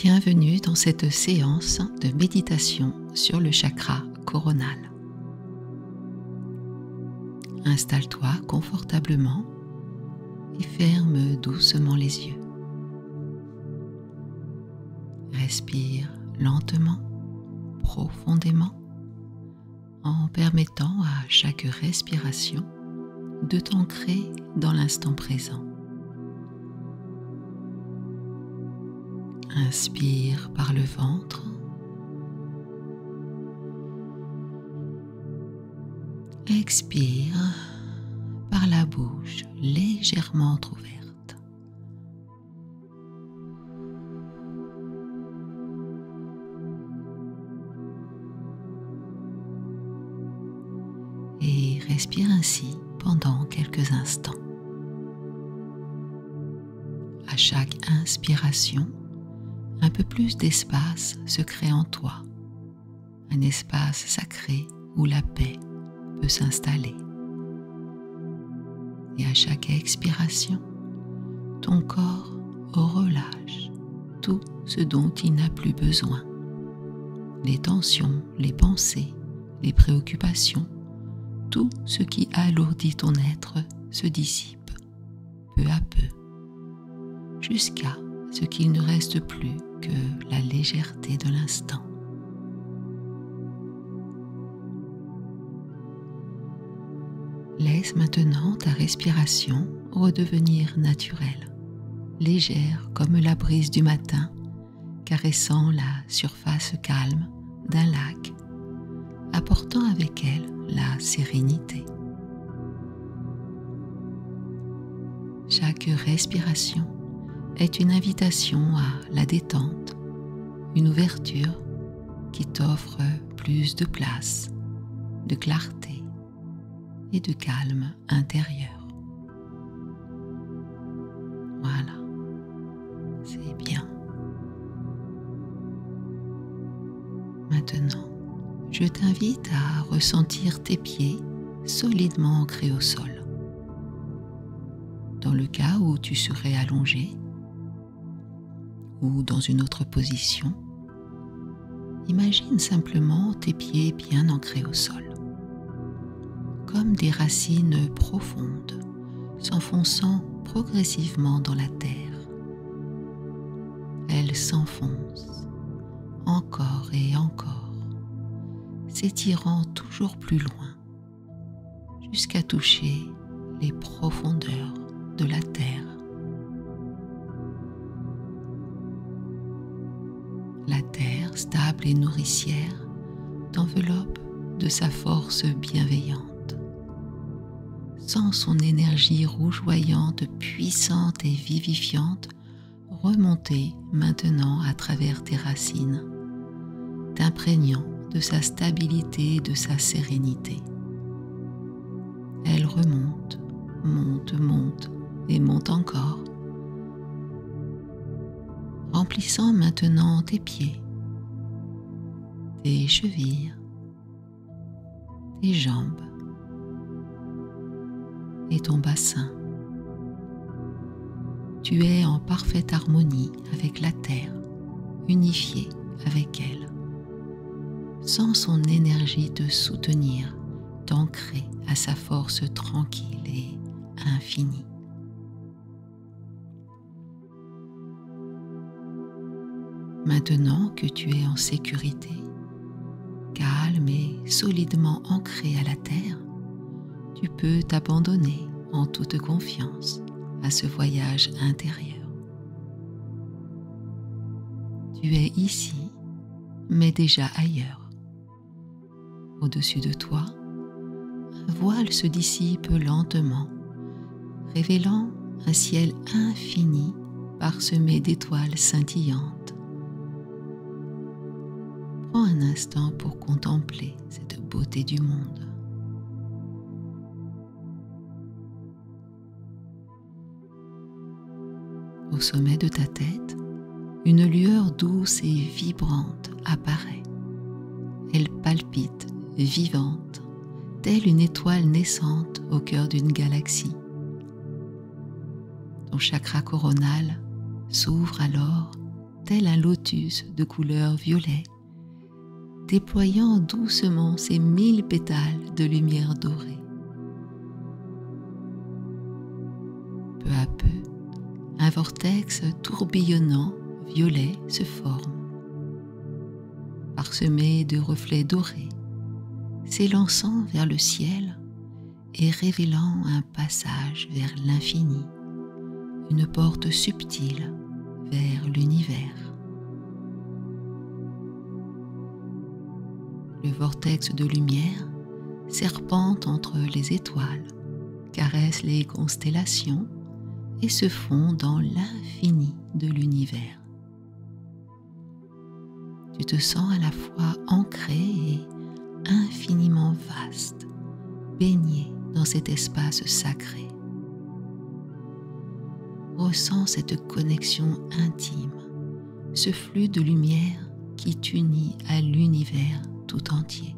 Bienvenue dans cette séance de méditation sur le chakra coronal. Installe-toi confortablement et ferme doucement les yeux. Respire lentement, profondément, en permettant à chaque respiration de t'ancrer dans l'instant présent. Inspire par le ventre. Expire par la bouche légèrement entrouverte. Et respire ainsi pendant quelques instants. À chaque inspiration, un peu plus d'espace se crée en toi, un espace sacré où la paix peut s'installer. Et à chaque expiration, ton corps relâche tout ce dont il n'a plus besoin. Les tensions, les pensées, les préoccupations, tout ce qui alourdit ton être se dissipe peu à peu, jusqu'à ce qu'il ne reste plus que la légèreté de l'instant. Laisse maintenant ta respiration redevenir naturelle, légère comme la brise du matin, caressant la surface calme d'un lac, apportant avec elle la sérénité. Chaque respiration est une invitation à la détente, une ouverture qui t'offre plus de place, de clarté et de calme intérieur. Voilà, c'est bien. Maintenant, je t'invite à ressentir tes pieds solidement ancrés au sol. Dans le cas où tu serais allongé, ou dans une autre position, imagine simplement tes pieds bien ancrés au sol, comme des racines profondes s'enfonçant progressivement dans la terre. Elles s'enfoncent encore et encore, s'étirant toujours plus loin, jusqu'à toucher les profondeurs de la terre. La terre, stable et nourricière, t'enveloppe de sa force bienveillante. Sens son énergie rougeoyante, puissante et vivifiante remonter maintenant à travers tes racines, t'imprégnant de sa stabilité et de sa sérénité. Elle remonte, monte et monte encore, remplissant maintenant tes pieds, tes chevilles, tes jambes et ton bassin. Tu es en parfaite harmonie avec la terre, unifié avec elle. Sens son énergie te soutenir, t'ancrer à sa force tranquille et infinie. Maintenant que tu es en sécurité, calme et solidement ancré à la terre, tu peux t'abandonner en toute confiance à ce voyage intérieur. Tu es ici, mais déjà ailleurs. Au-dessus de toi, un voile se dissipe lentement, révélant un ciel infini parsemé d'étoiles scintillantes. Prends un instant pour contempler cette beauté du monde. Au sommet de ta tête, une lueur douce et vibrante apparaît. Elle palpite, vivante, telle une étoile naissante au cœur d'une galaxie. Ton chakra coronal s'ouvre alors tel un lotus de couleur violet, déployant doucement ses 1000 pétales de lumière dorée. Peu à peu, un vortex tourbillonnant violet se forme, parsemé de reflets dorés, s'élançant vers le ciel et révélant un passage vers l'infini, une porte subtile vers l'univers. Le vortex de lumière serpente entre les étoiles, caresse les constellations et se fond dans l'infini de l'univers. Tu te sens à la fois ancré et infiniment vaste, baigné dans cet espace sacré. Ressens cette connexion intime, ce flux de lumière qui t'unit à l'univers tout entier.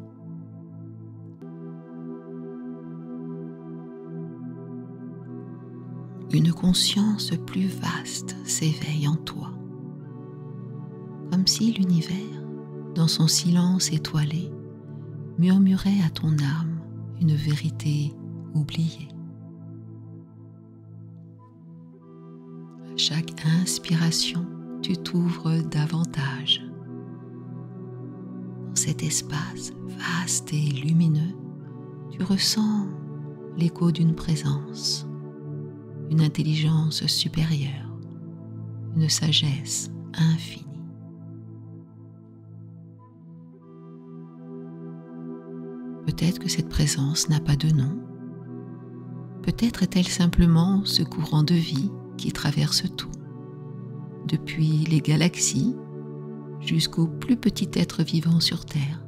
Une conscience plus vaste s'éveille en toi, comme si l'univers, dans son silence étoilé, murmurait à ton âme une vérité oubliée. À chaque inspiration, tu t'ouvres davantage. Dans cet espace vaste et lumineux, tu ressens l'écho d'une présence, une intelligence supérieure, une sagesse infinie. Peut-être que cette présence n'a pas de nom. Peut-être est-elle simplement ce courant de vie qui traverse tout, depuis les galaxies jusqu'au plus petit être vivant sur Terre.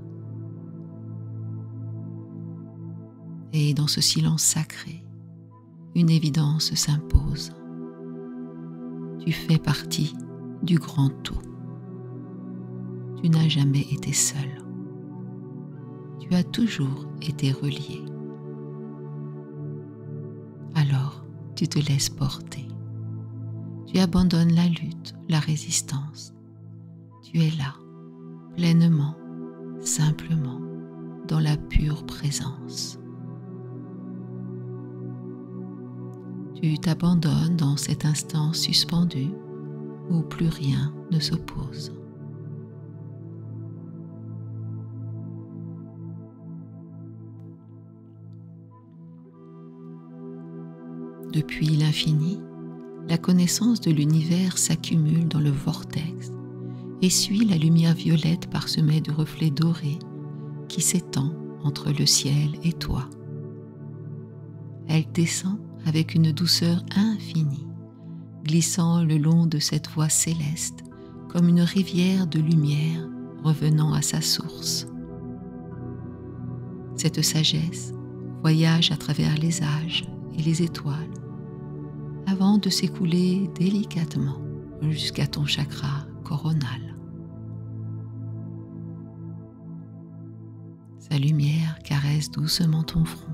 Et dans ce silence sacré, une évidence s'impose. Tu fais partie du grand tout. Tu n'as jamais été seul. Tu as toujours été relié. Alors, tu te laisses porter. Tu abandonnes la lutte, la résistance. Tu es là, pleinement, simplement, dans la pure présence. Tu t'abandonnes dans cet instant suspendu où plus rien ne s'oppose. Depuis l'infini, la connaissance de l'univers s'accumule dans le vortex et suit la lumière violette parsemée de reflets dorés qui s'étend entre le ciel et toi. Elle descend avec une douceur infinie, glissant le long de cette voie céleste comme une rivière de lumière revenant à sa source. Cette sagesse voyage à travers les âges et les étoiles avant de s'écouler délicatement jusqu'à ton chakra coronal. Sa lumière caresse doucement ton front.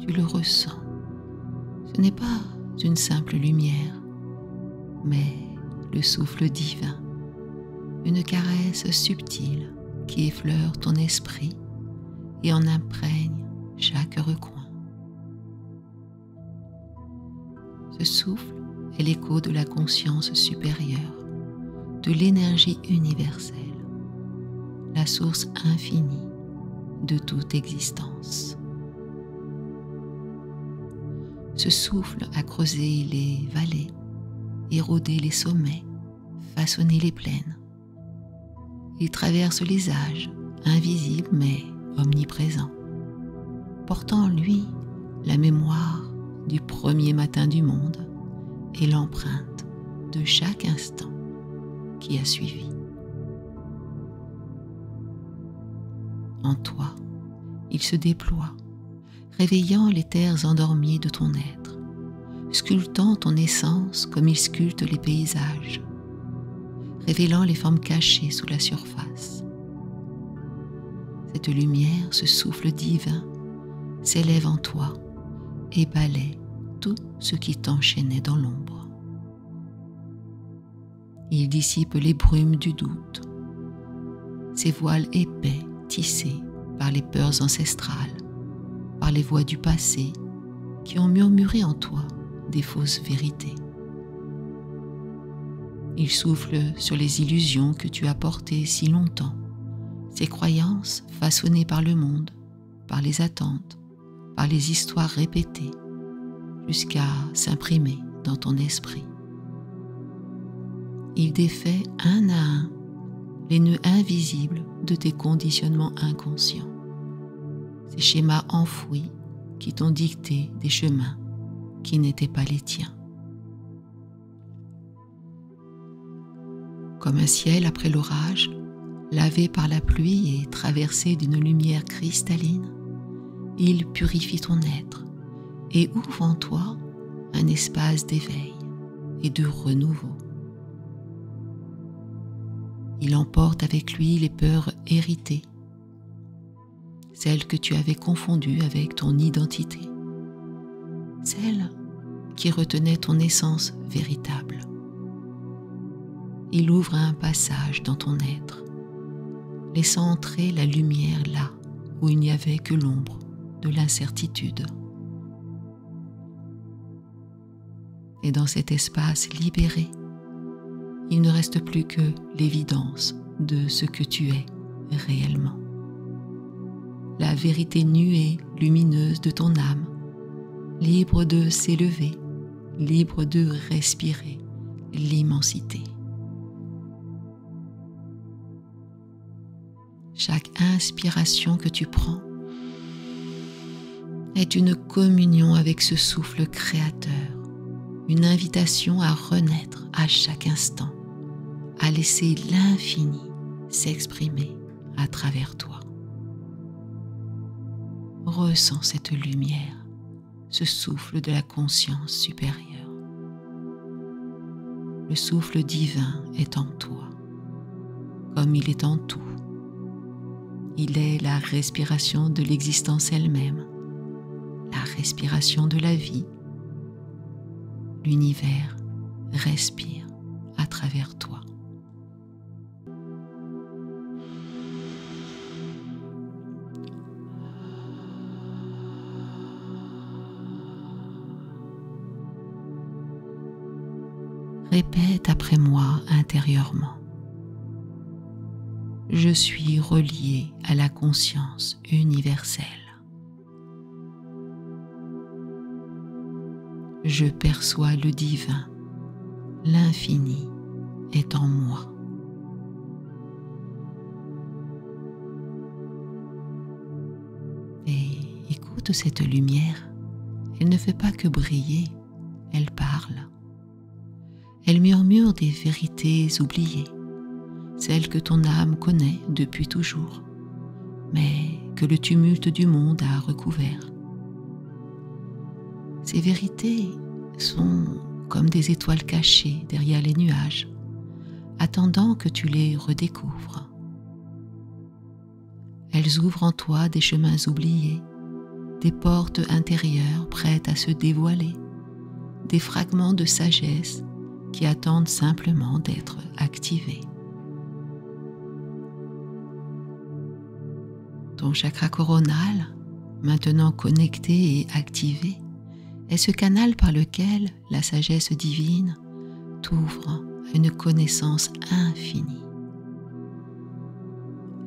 Tu le ressens. Ce n'est pas une simple lumière, mais le souffle divin, une caresse subtile qui effleure ton esprit et en imprègne chaque recoin. Ce souffle est l'écho de la conscience supérieure, de l'énergie universelle, la source infinie de toute existence. Ce souffle a creusé les vallées, érodé les sommets, façonné les plaines. Il traverse les âges, invisible mais omniprésent, portant en lui la mémoire du premier matin du monde et l'empreinte de chaque instant qui a suivi. En toi, il se déploie, réveillant les terres endormies de ton être, sculptant ton essence comme il sculpte les paysages, révélant les formes cachées sous la surface. Cette lumière, ce souffle divin, s'élève en toi et balaie tout ce qui t'enchaînait dans l'ombre. Il dissipe les brumes du doute, ces voiles épais tissés par les peurs ancestrales, par les voix du passé qui ont murmuré en toi des fausses vérités. Il souffle sur les illusions que tu as portées si longtemps, ces croyances façonnées par le monde, par les attentes, par les histoires répétées, jusqu'à s'imprimer dans ton esprit. Il défait un à un les nœuds invisibles de tes conditionnements inconscients, ces schémas enfouis qui t'ont dicté des chemins qui n'étaient pas les tiens. Comme un ciel après l'orage, lavé par la pluie et traversé d'une lumière cristalline, il purifie ton être et ouvre en toi un espace d'éveil et de renouveau. Il emporte avec lui les peurs héritées, celles que tu avais confondues avec ton identité, celles qui retenaient ton essence véritable. Il ouvre un passage dans ton être, laissant entrer la lumière là où il n'y avait que l'ombre de l'incertitude. Et dans cet espace libéré, il ne reste plus que l'évidence de ce que tu es réellement. La vérité nue et lumineuse de ton âme, libre de s'élever, libre de respirer l'immensité. Chaque inspiration que tu prends est une communion avec ce souffle créateur, une invitation à renaître à chaque instant, à laisser l'infini s'exprimer à travers toi. Ressens cette lumière, ce souffle de la conscience supérieure. Le souffle divin est en toi, comme il est en tout. Il est la respiration de l'existence elle-même, la respiration de la vie. L'univers respire à travers toi. Répète après moi intérieurement. Je suis relié à la conscience universelle. Je perçois le divin, l'infini est en moi. Et écoute cette lumière, elle ne fait pas que briller, elle parle. Elle murmure des vérités oubliées, celles que ton âme connaît depuis toujours, mais que le tumulte du monde a recouvert. Ces vérités sont comme des étoiles cachées derrière les nuages, attendant que tu les redécouvres. Elles ouvrent en toi des chemins oubliés, des portes intérieures prêtes à se dévoiler, des fragments de sagesse qui attendent simplement d'être activés. Ton chakra coronal, maintenant connecté et activé, est ce canal par lequel la sagesse divine t'ouvre à une connaissance infinie.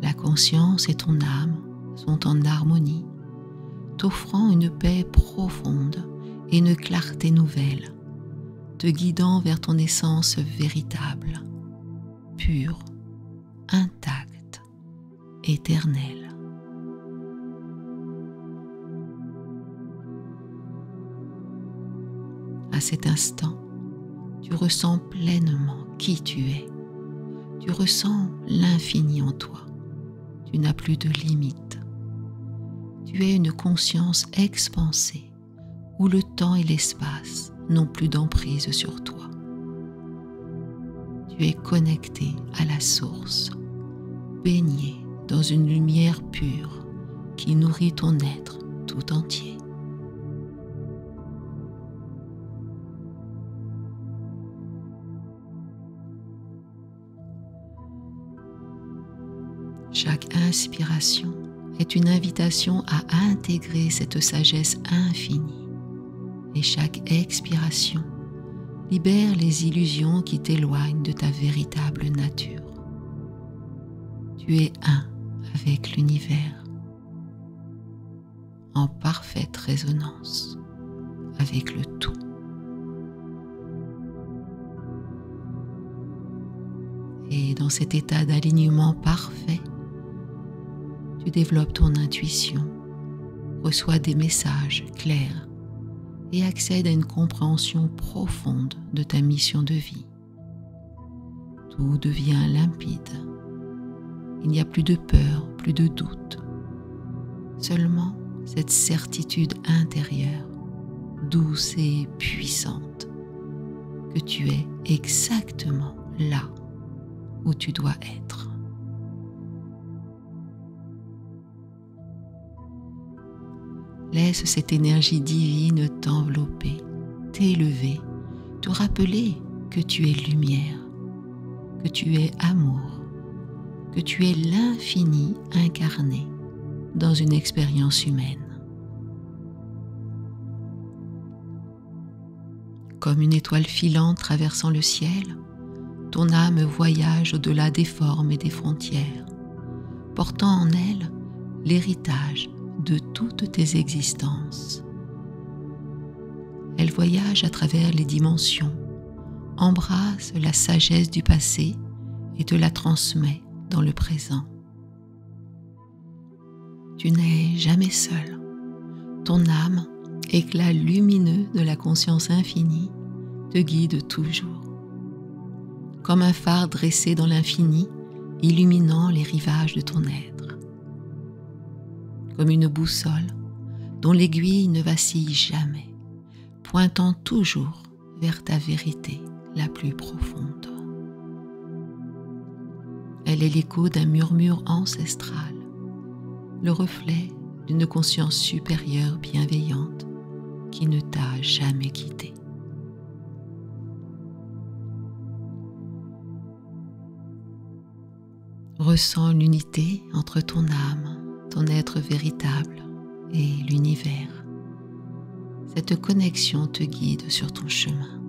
La conscience et ton âme sont en harmonie, t'offrant une paix profonde et une clarté nouvelle, te guidant vers ton essence véritable, pure, intacte, éternelle. À cet instant, tu ressens pleinement qui tu es. Tu ressens l'infini en toi. Tu n'as plus de limites. Tu es une conscience expansée où le temps et l'espace n'ont plus d'emprise sur toi. Tu es connecté à la source, baigné dans une lumière pure qui nourrit ton être tout entier. inspiration est une invitation à intégrer cette sagesse infinie et chaque expiration libère les illusions qui t'éloignent de ta véritable nature. Tu es un avec l'univers, en parfaite résonance avec le tout. Et dans cet état d'alignement parfait, tu développes ton intuition, reçois des messages clairs et accèdes à une compréhension profonde de ta mission de vie. Tout devient limpide. Il n'y a plus de peur, plus de doute. Seulement cette certitude intérieure, douce et puissante, que tu es exactement là où tu dois être. Laisse cette énergie divine t'envelopper, t'élever, te rappeler que tu es lumière, que tu es amour, que tu es l'infini incarné dans une expérience humaine. Comme une étoile filante traversant le ciel, ton âme voyage au-delà des formes et des frontières, portant en elle l'héritage de toutes tes existences. Elle voyage à travers les dimensions, embrasse la sagesse du passé et te la transmet dans le présent. Tu n'es jamais seul. Ton âme, éclat lumineux de la conscience infinie, te guide toujours. Comme un phare dressé dans l'infini, illuminant les rivages de ton être. Comme une boussole dont l'aiguille ne vacille jamais, pointant toujours vers ta vérité la plus profonde. Elle est l'écho d'un murmure ancestral, le reflet d'une conscience supérieure bienveillante qui ne t'a jamais quitté. Ressens l'unité entre ton âme, ton être véritable et l'univers. Cette connexion te guide sur ton chemin.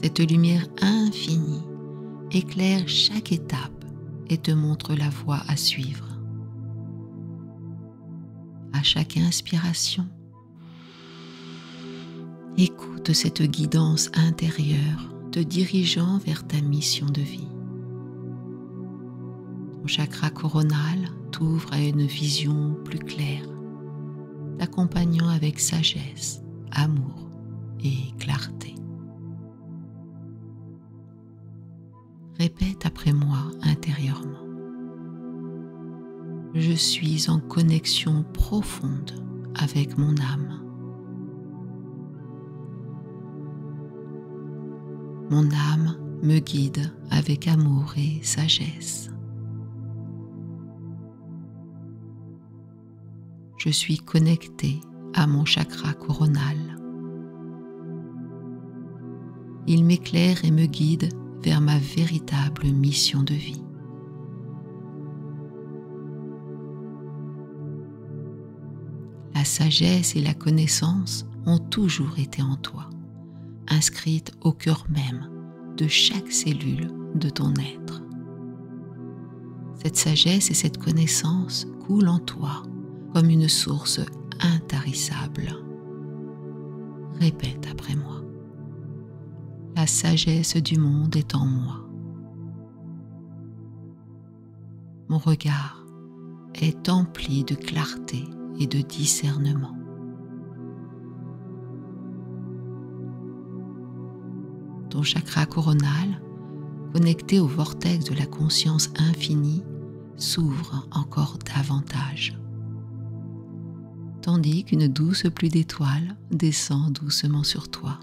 Cette lumière infinie éclaire chaque étape et te montre la voie à suivre. À chaque inspiration, écoute cette guidance intérieure te dirigeant vers ta mission de vie. Ton chakra coronal t'ouvre à une vision plus claire, t'accompagnant avec sagesse, amour et clarté. Répète après moi intérieurement. Je suis en connexion profonde avec mon âme. Mon âme me guide avec amour et sagesse. Je suis connecté à mon chakra coronal. Il m'éclaire et me guide vers ma véritable mission de vie. La sagesse et la connaissance ont toujours été en toi, inscrites au cœur même de chaque cellule de ton être. Cette sagesse et cette connaissance coulent en toi comme une source intarissable. Répète après moi. La sagesse du monde est en moi. Mon regard est empli de clarté et de discernement. Ton chakra coronal, connecté au vortex de la conscience infinie, s'ouvre encore davantage, tandis qu'une douce pluie d'étoiles descend doucement sur toi,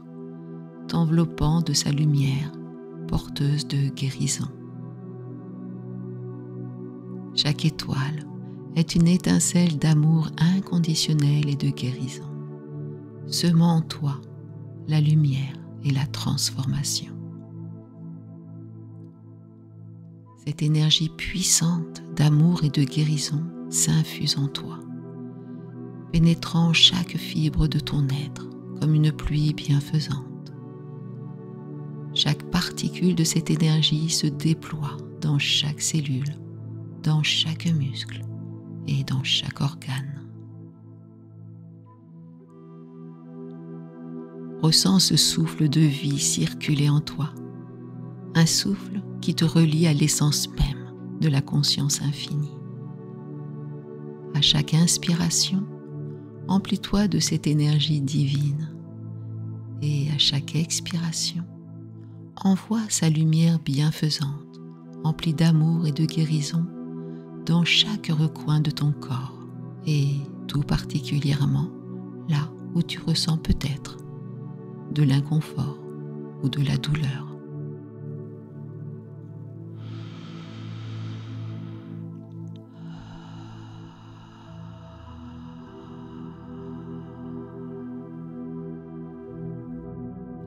t'enveloppant de sa lumière porteuse de guérison. Chaque étoile est une étincelle d'amour inconditionnel et de guérison, semant en toi la lumière et la transformation. Cette énergie puissante d'amour et de guérison s'infuse en toi, pénétrant chaque fibre de ton être comme une pluie bienfaisante. Chaque particule de cette énergie se déploie dans chaque cellule, dans chaque muscle et dans chaque organe. Ressens ce souffle de vie circuler en toi, un souffle qui te relie à l'essence même de la conscience infinie. À chaque inspiration, emplis-toi de cette énergie divine et à chaque expiration, envoie sa lumière bienfaisante, emplie d'amour et de guérison dans chaque recoin de ton corps et tout particulièrement là où tu ressens peut-être de l'inconfort ou de la douleur.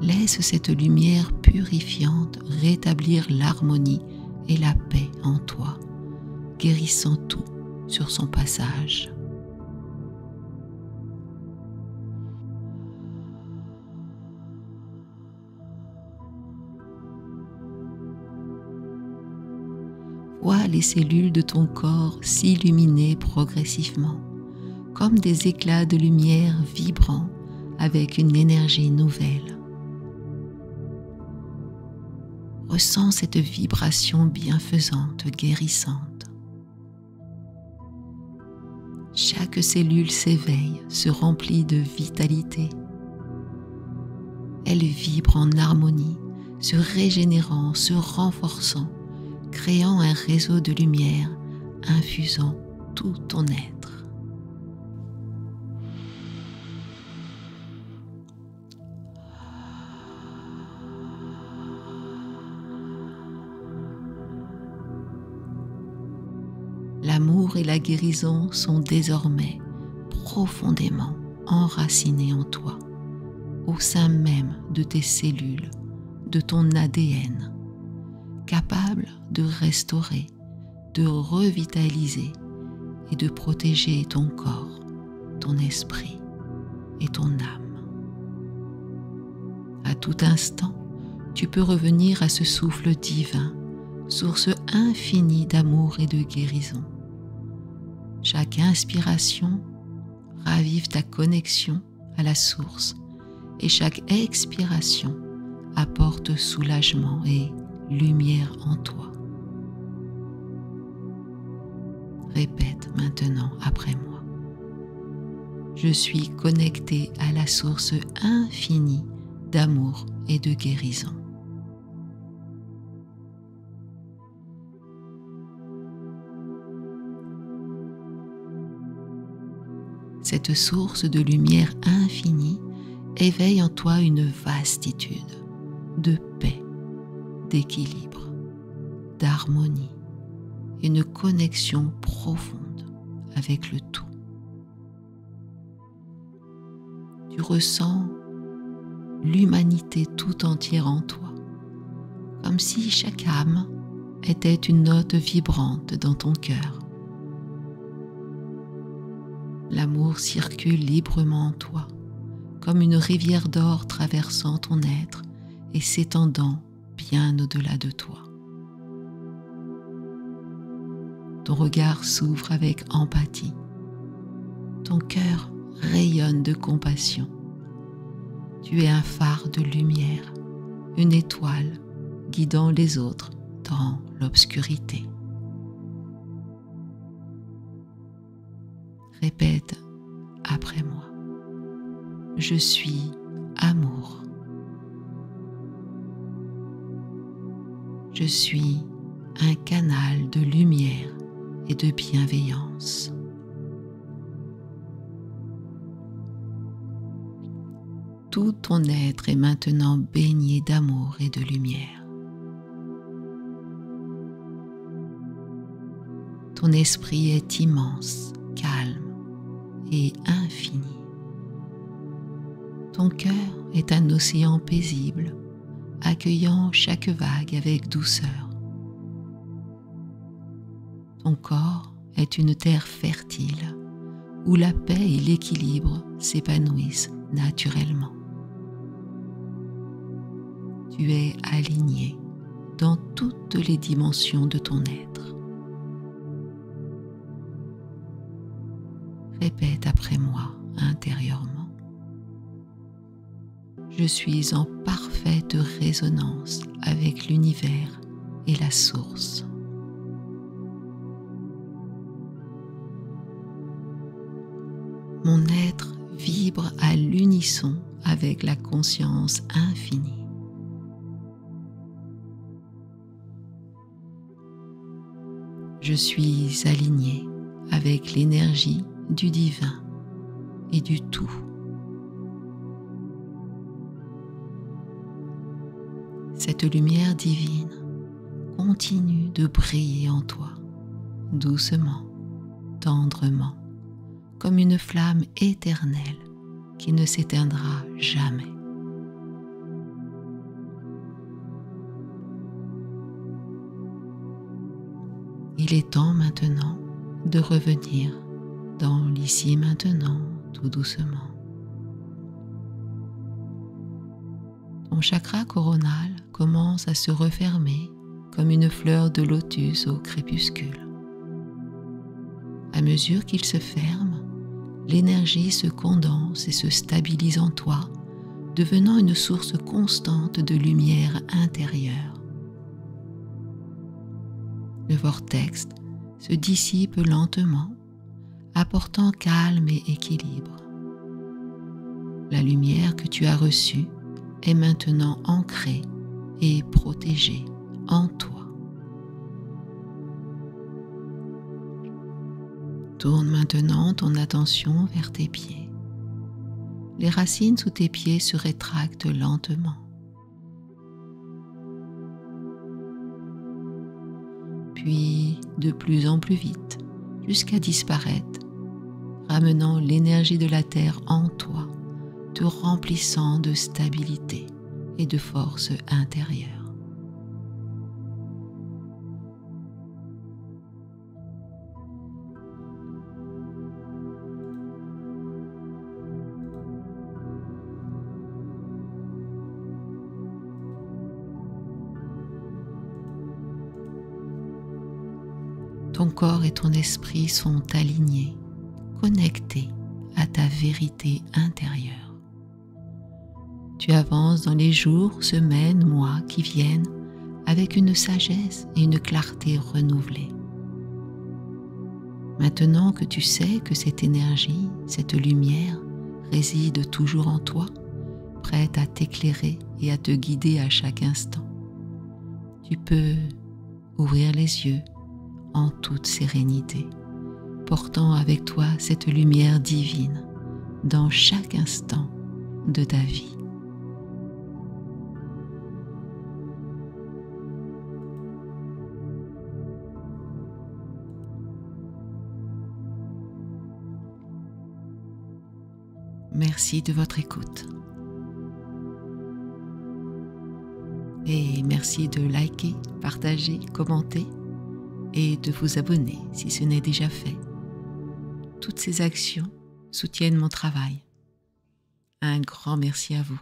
Laisse cette lumière purifiante rétablir l'harmonie et la paix en toi, guérissant tout sur son passage. Vois les cellules de ton corps s'illuminer progressivement, comme des éclats de lumière vibrants avec une énergie nouvelle. Ressens cette vibration bienfaisante, guérissante. Chaque cellule s'éveille, se remplit de vitalité. Elle vibre en harmonie, se régénérant, se renforçant, créant un réseau de lumière, infusant tout ton être. L'amour et la guérison sont désormais profondément enracinés en toi, au sein même de tes cellules, de ton ADN, capable de restaurer, de revitaliser et de protéger ton corps, ton esprit et ton âme. À tout instant, tu peux revenir à ce souffle divin, source infinie d'amour et de guérison. Chaque inspiration ravive ta connexion à la source et chaque expiration apporte soulagement et lumière en toi. Répète maintenant après moi. Je suis connecté à la source infinie d'amour et de guérison. Cette source de lumière infinie éveille en toi une vastitude de paix, d'équilibre, d'harmonie, une connexion profonde avec le tout. Tu ressens l'humanité tout entière en toi, comme si chaque âme était une note vibrante dans ton cœur. L'amour circule librement en toi, comme une rivière d'or traversant ton être et s'étendant bien au-delà de toi. Ton regard s'ouvre avec empathie. Ton cœur rayonne de compassion. Tu es un phare de lumière, une étoile guidant les autres dans l'obscurité. Répète après moi. Je suis amour. Je suis un canal de lumière et de bienveillance. Tout ton être est maintenant baigné d'amour et de lumière. Ton esprit est immense, calme et infini. Ton cœur est un océan paisible, accueillant chaque vague avec douceur. Ton corps est une terre fertile où la paix et l'équilibre s'épanouissent naturellement. Tu es aligné dans toutes les dimensions de ton être. Répète après moi intérieurement. Je suis en parfaite résonance avec l'univers et la source. Mon être vibre à l'unisson avec la conscience infinie. Je suis aligné avec l'énergie du divin et du tout. Cette lumière divine continue de briller en toi, doucement, tendrement, comme une flamme éternelle qui ne s'éteindra jamais. Il est temps maintenant de revenir dans l'ici maintenant tout doucement. Ton chakra coronal commence à se refermer comme une fleur de lotus au crépuscule. À mesure qu'il se ferme, l'énergie se condense et se stabilise en toi, devenant une source constante de lumière intérieure. Le vortex se dissipe lentement, apportant calme et équilibre. La lumière que tu as reçue est maintenant ancrée et protégée en toi. Tourne maintenant ton attention vers tes pieds. Les racines sous tes pieds se rétractent lentement. Puis de plus en plus vite, jusqu'à disparaître, ramenant l'énergie de la terre en toi, te remplissant de stabilité et de force intérieure. Ton corps et ton esprit sont alignés, connectés à ta vérité intérieure. Tu avances dans les jours, semaines, mois qui viennent avec une sagesse et une clarté renouvelée. Maintenant que tu sais que cette énergie, cette lumière réside toujours en toi, prête à t'éclairer et à te guider à chaque instant, tu peux ouvrir les yeux en toute sérénité, portant avec toi cette lumière divine dans chaque instant de ta vie. Merci de votre écoute. Et merci de liker, partager, commenter et de vous abonner si ce n'est déjà fait. Toutes ces actions soutiennent mon travail. Un grand merci à vous.